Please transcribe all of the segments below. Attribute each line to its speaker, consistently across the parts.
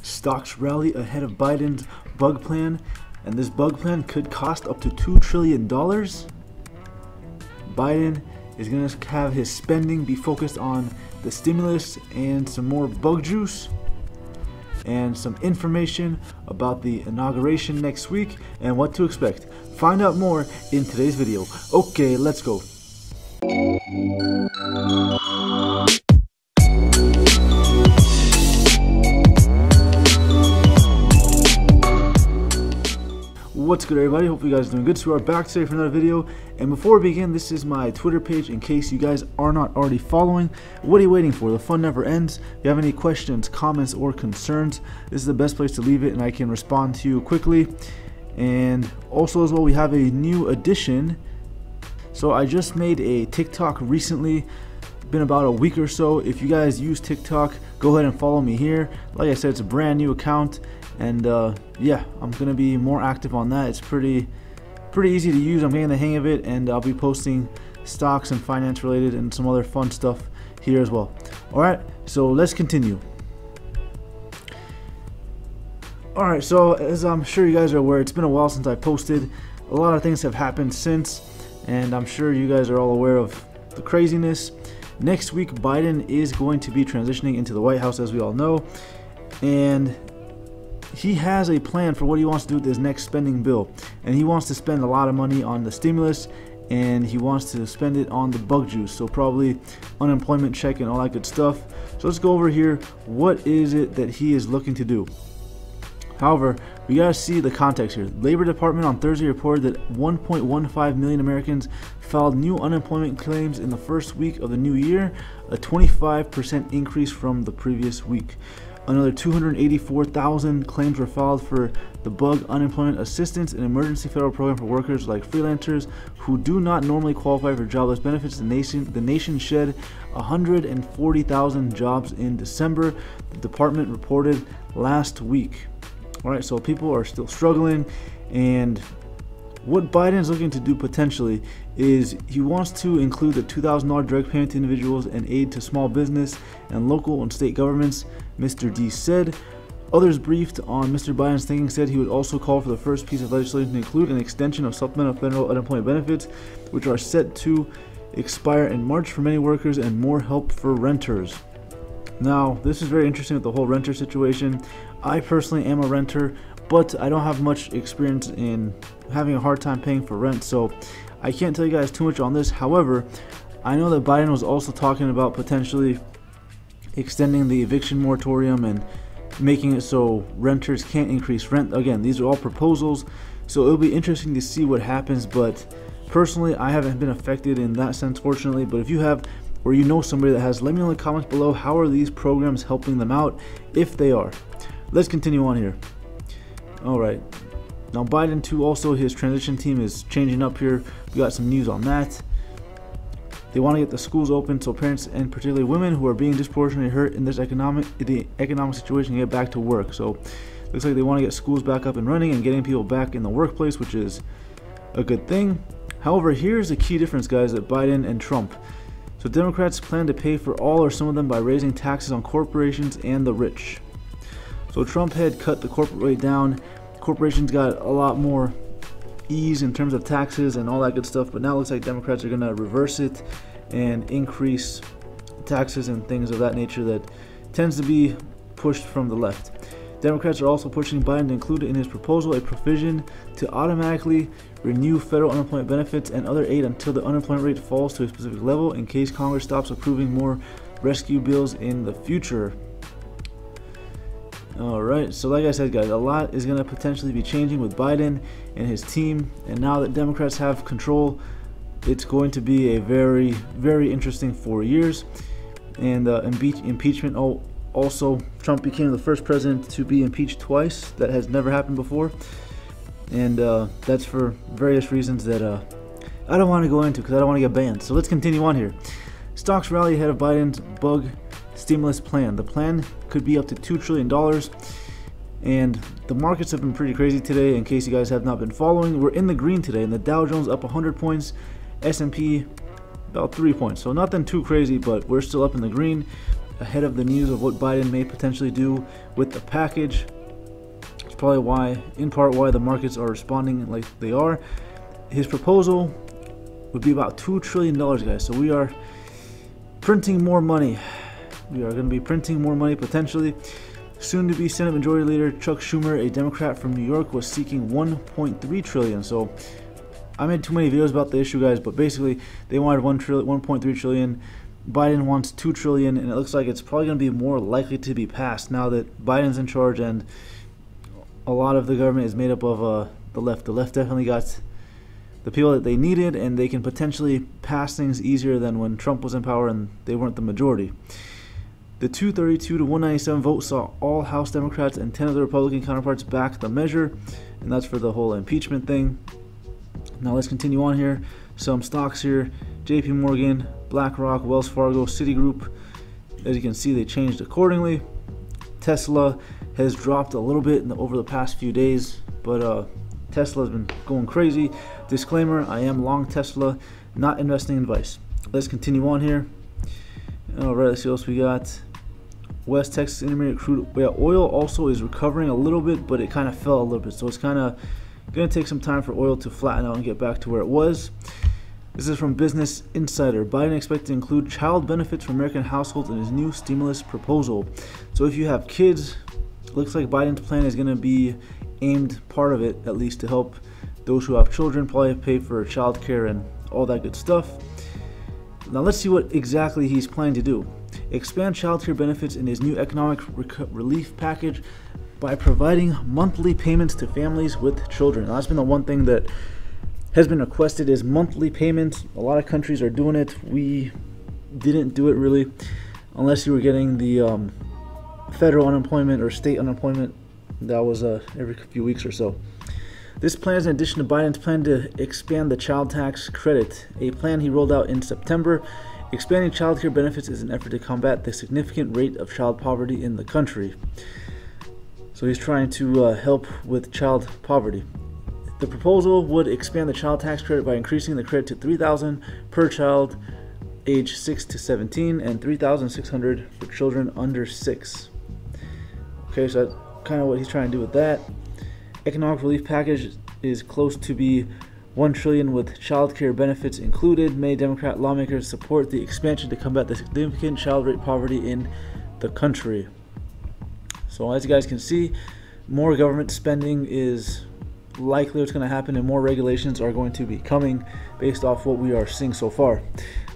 Speaker 1: Stocks rally ahead of Biden's bug plan, and this bug plan could cost up to $2 trillion. Biden is going to have his spending be focused on the stimulus and some more bug juice, and some information about the inauguration next week and what to expect. Find out more in today's video. Okay, let's go. What's good, everybody? Hope you guys are doing good. So we're back today for another video, and before we begin, this is my Twitter page in case you guys are not already following. What are you waiting for? The fun never ends. If you have any questions, comments, or concerns, this is the best place to leave it and I can respond to you quickly. And also as well, we have a new addition. So I just made a TikTok recently, been about a week or so. If you guys use TikTok, go ahead and follow me here. Like I said, it's a brand new account, and yeah, I'm gonna be more active on that. It's pretty easy to use. I'm getting the hang of it, and I'll be posting stocks and finance related and some other fun stuff here as well. Alright, so let's continue. Alright, so as I'm sure you guys are aware, it's been a while since I posted. A lot of things have happened since, and I'm sure you guys are all aware of the craziness. Next week, Biden is going to be transitioning into the White House, as we all know, and he has a plan for what he wants to do with his next spending bill. And he wants to spend a lot of money on the stimulus, and he wants to spend it on the bug juice, so probably unemployment check and all that good stuff. So let's go over here. What is it that he is looking to do? However, we gotta see the context here. Labor Department on Thursday reported that 1.15 million Americans filed new unemployment claims in the first week of the new year, a 25% increase from the previous week. Another 284,000 claims were filed for the Bug Unemployment Assistance, an emergency federal program for workers like freelancers who do not normally qualify for jobless benefits. The nation shed 140,000 jobs in December, the department reported last week. Alright, so people are still struggling, and what Biden is looking to do potentially is he wants to include the $2,000 direct payment to individuals and aid to small business and local and state governments, Mr. D said. Others briefed on Mr. Biden's thinking said he would also call for the first piece of legislation to include an extension of supplemental federal unemployment benefits, which are set to expire in March for many workers, and more help for renters. Now, this is very interesting with the whole renter situation. I personally am a renter, but I don't have much experience in having a hard time paying for rent, so I can't tell you guys too much on this. However, I know that Biden was also talking about potentially extending the eviction moratorium and making it so renters can't increase rent. Again, these are all proposals, so it'll be interesting to see what happens, but personally, I haven't been affected in that sense, fortunately. But if you have, or you know somebody that has, let me know in the comments below, how are these programs helping them out, if they are. Let's continue on here. Alright, now Biden too, also his transition team is changing up here. We got some news on that. They want to get the schools open so parents, and particularly women who are being disproportionately hurt in this economic situation, get back to work. So looks like they want to get schools back up and running and getting people back in the workplace, which is a good thing. However, here's the key difference, guys, at Biden and Trump. So Democrats plan to pay for all or some of them by raising taxes on corporations and the rich. So Trump had cut the corporate rate down. Corporations got a lot more ease in terms of taxes and all that good stuff, but now it looks like Democrats are going to reverse it and increase taxes and things of that nature that tends to be pushed from the left. Democrats are also pushing Biden to include in his proposal a provision to automatically renew federal unemployment benefits and other aid until the unemployment rate falls to a specific level, in case Congress stops approving more rescue bills in the future. Alright, so like I said, guys, a lot is going to potentially be changing with Biden and his team, and now that Democrats have control, it's going to be a very, very interesting 4 years. And impeachment, also Trump became the first president to be impeached twice. That has never happened before, and that's for various reasons that I don't want to go into because I don't want to get banned. So let's continue on here. Stocks rally ahead of Biden's bug stimulus plan. The plan could be up to $2 trillion, and the markets have been pretty crazy today. In case you guys have not been following, we're in the green today, and the Dow Jones up 100 points, S&P about 3 points, so nothing too crazy, but we're still up in the green. ahead of the news of what Biden may potentially do with the package. It's probably why, in part, why the markets are responding like they are. His proposal would be about $2 trillion, guys. So we are printing more money. We are going to be printing more money potentially. Soon-to-be Senate Majority Leader Chuck Schumer, a Democrat from New York, was seeking $1.3 trillion. So I made too many videos about the issue, guys, but basically they wanted $1.3 trillion. Biden wants $2 trillion, and it looks like it's probably going to be more likely to be passed now that Biden's in charge and a lot of the government is made up of the left. The left definitely got the people that they needed, and they can potentially pass things easier than when Trump was in power and they weren't the majority. The 232 to 197 vote saw all House Democrats and 10 of the Republican counterparts back the measure, and that's for the whole impeachment thing. Now let's continue on here. Some stocks here: JP Morgan, BlackRock, Wells Fargo, Citigroup. As you can see, they changed accordingly. Tesla has dropped a little bit over the past few days, but Tesla has been going crazy. Disclaimer: I am long Tesla, not investing advice. Let's continue on here. All right, let's see what else we got. West Texas Intermediate crude, oil also is recovering a little bit, but it kind of fell a little bit, so it's kind of going to take some time for oil to flatten out and get back to where it was. This is from Business Insider. Biden expected to include child benefits for American households in his new stimulus proposal. So if you have kids, it looks like Biden's plan is going to be aimed, part of it at least, to help those who have children, probably pay for child care and all that good stuff. Now let's see what exactly he's planning to do. Expand child care benefits in his new economic relief package by providing monthly payments to families with children. Now, that's been the one thing that has been requested, is monthly payments. A lot of countries are doing it. We didn't do it really, unless you were getting the federal unemployment or state unemployment. That was every few weeks or so. This plan is in addition to Biden's plan to expand the child tax credit, a plan he rolled out in September. Expanding child care benefits is an effort to combat the significant rate of child poverty in the country. So he's trying to help with child poverty. The proposal would expand the child tax credit by increasing the credit to $3,000 per child age 6 to 17 and $3,600 for children under 6. Okay, so that's kind of what he's trying to do with that. Economic relief package is close to be $1 trillion with child care benefits included. Many Democrat lawmakers support the expansion to combat the significant child rate poverty in the country. So as you guys can see, more government spending is likely what's going to happen, and more regulations are going to be coming based off what we are seeing so far.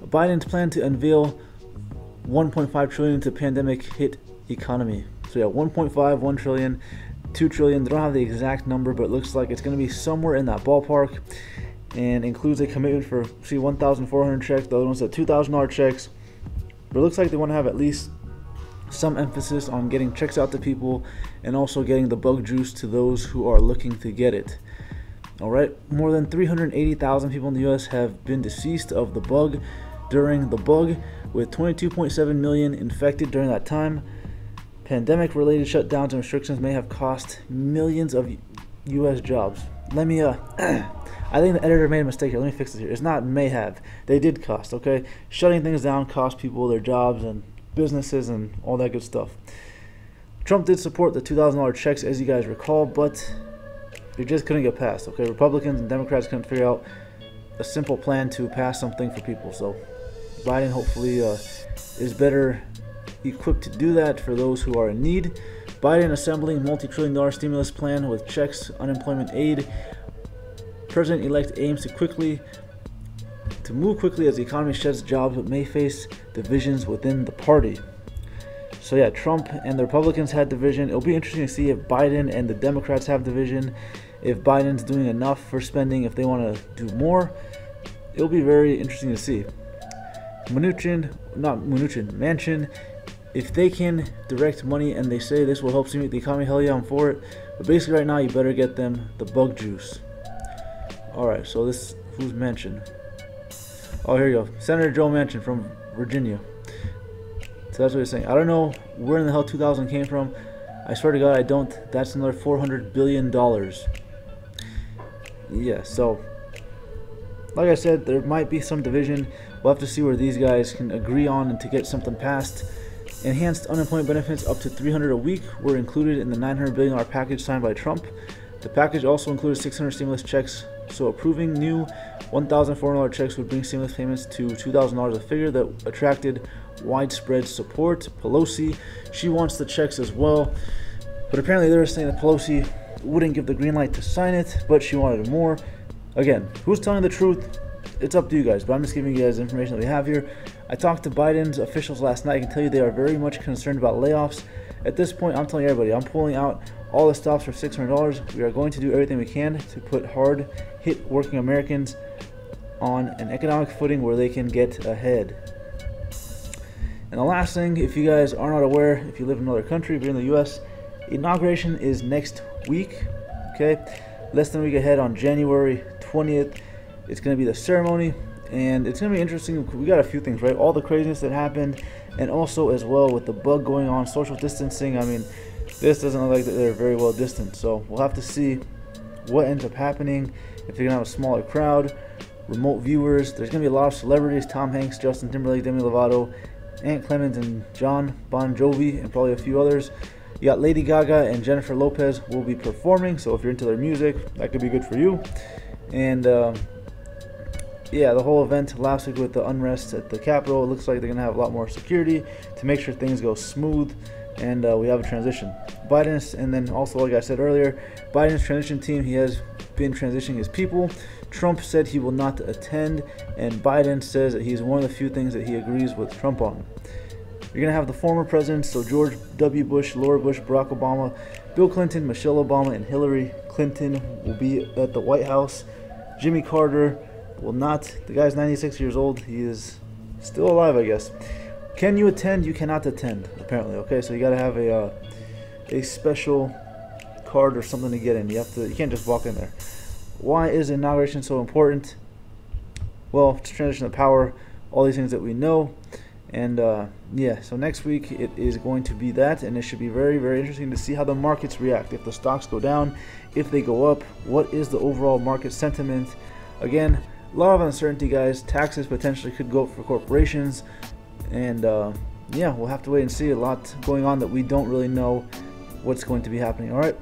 Speaker 1: Biden's plan to unveil $1.5 trillion to pandemic hit economy. So yeah, 1.5, 1 trillion, 2 trillion. They don't have the exact number, but it looks like it's going to be somewhere in that ballpark, and includes a commitment for 1,400 checks. The other ones said $2,000 checks, but it looks like they want to have at least some emphasis on getting checks out to people and also getting the bug juice to those who are looking to get it. All right, more than 380,000 people in the U.S. have been deceased of the bug during the bug, with 22.7 million infected during that time. Pandemic-related shutdowns and restrictions may have cost millions of U.S. jobs. Let me, I think the editor made a mistake here. Let me fix this here. It's not may have. They did cost, okay? Shutting things down cost people their jobs and businesses and all that good stuff. Trump did support the $2,000 checks, as you guys recall, but it just couldn't get passed, okay? Republicans and Democrats couldn't figure out a simple plan to pass something for people. So Biden hopefully is better equipped to do that for those who are in need. Biden assembling multi-trillion-dollar stimulus plan with checks, unemployment aid. President-elect aims to move quickly as the economy sheds jobs, but may face divisions within the party. So yeah, Trump and the Republicans had division. It'll be interesting to see if Biden and the Democrats have division, if Biden's doing enough for spending, if they want to do more. It'll be very interesting to see. Manchin, if they can direct money and they say this will help stimulate the economy, hell yeah, I'm for it. But basically right now, you better get them the bug juice. Alright, so this, who's Manchin? Oh, here you go. Senator Joe Manchin from Virginia. So that's what he's saying. I don't know where in the hell 2000 came from. I swear to God, I don't. That's another $400 billion. Yeah, so like I said, there might be some division. We'll have to see where these guys can agree on and to get something passed. Enhanced unemployment benefits up to $300 a week were included in the $900 billion package signed by Trump. The package also included 600 stimulus checks, so approving new $1,400 checks would bring stimulus payments to $2,000, a figure that attracted widespread support. Pelosi, she wants the checks as well, but apparently they're saying that Pelosi wouldn't give the green light to sign it, but she wanted more. Again, who's telling the truth? It's up to you guys, but I'm just giving you guys the information that we have here. I talked to Biden's officials last night. I can tell you they are very much concerned about layoffs. At this point, I'm telling everybody, I'm pulling out all the stops for $600. We are going to do everything we can to put hard-hit working Americans on an economic footing where they can get ahead. And the last thing, if you guys are not aware, if you live in another country, if you're in the U.S., Inauguration is next week, okay? Less than a week ahead on January 20th. It's going to be the ceremony, and it's going to be interesting. We got a few things, right? All the craziness that happened, and also as well with the bug going on, social distancing. I mean, this doesn't look like that they're very well distanced, so we'll have to see what ends up happening. If they're going to have a smaller crowd, remote viewers, there's going to be a lot of celebrities: Tom Hanks, Justin Timberlake, Demi Lovato, Ant Clemens, and John Bon Jovi, and probably a few others. You got Lady Gaga and Jennifer Lopez will be performing, so if you're into their music, that could be good for you. And yeah, the whole event last week with the unrest at the Capitol, it looks like they're going to have a lot more security to make sure things go smooth, and we have a transition. Biden's, and then also, like I said earlier, Biden's transition team, he has been transitioning his people. Trump said he will not attend, and Biden says that he's one of the few things that he agrees with Trump on. You're going to have the former presidents, so George W. Bush, Laura Bush, Barack Obama, Bill Clinton, Michelle Obama, and Hillary Clinton will be at the White House. Jimmy Carter will not. The guy's 96 years old. He is still alive, I guess. Can you attend? You cannot attend, apparently. Okay, so you got to have a special card or something to get in. You can't just walk in there. Why is inauguration so important? Well, it's transition of power, all these things that we know. And yeah, so next week it is going to be that, and it should be very, very interesting to see how the markets react. If the stocks go down, if they go up, what is the overall market sentiment? Again, a lot of uncertainty, guys. Taxes potentially could go up for corporations, and yeah, we'll have to wait and see. A lot going on that we don't really know what's going to be happening. All right.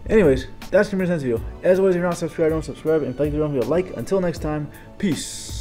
Speaker 1: Anyways, that's going to be the video. As always, if you're not subscribed, don't subscribe, and thank you for a like. Until next time, peace.